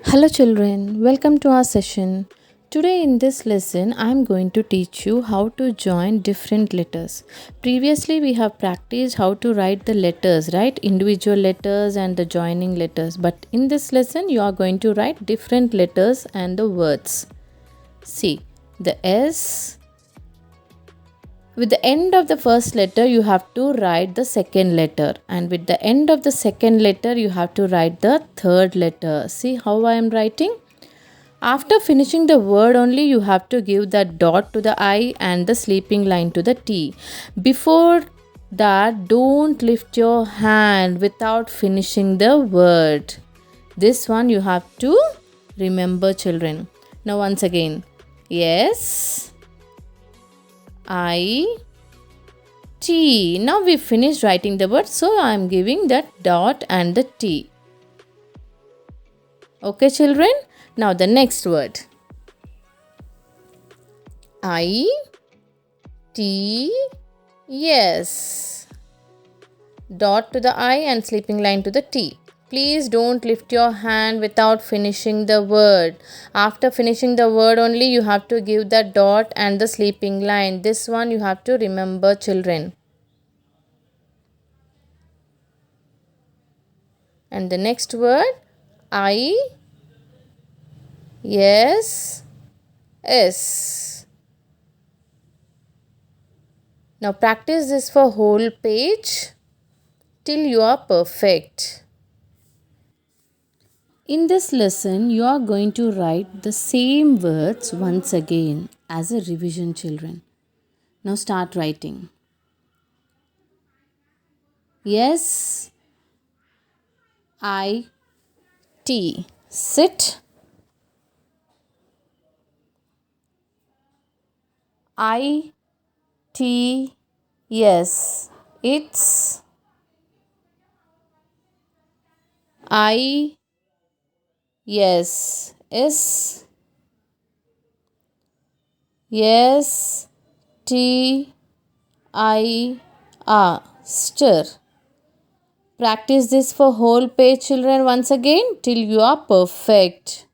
Hello children, welcome to our session. Today in this lesson I am going to teach you how to join different letters. Previously we have practiced how to write the letters, right? Individual letters and the joining letters. But in this lesson you are going to write different letters and the words. See, the S. With the end of the first letter, you have to write the second letter. And with the end of the second letter, you have to write the third letter. See how I am writing? After finishing the word only, you have to give the dot to the I and the sleeping line to the T. Before that, don't lift your hand without finishing the word. This one you have to remember, children. Now once again. Yes. I T. Now we finished writing the word, so I am giving that dot and the T. Okay, children. Now the next word. I T yes. Dot to the I and sleeping line to the T. Please don't lift your hand without finishing the word. After finishing the word only, you have to give the dot and the sleeping line. This one you have to remember, children. And the next word, I, yes, S. Now practice this for whole page till you are perfect. In this lesson, you are going to write the same words once again as a revision, children. Now start writing. Yes, I, T. Sit. I, T. Yes, it's. I, yes, is. Yes, T, I, A. Stir. Practice this for whole page, children, once again till you are perfect.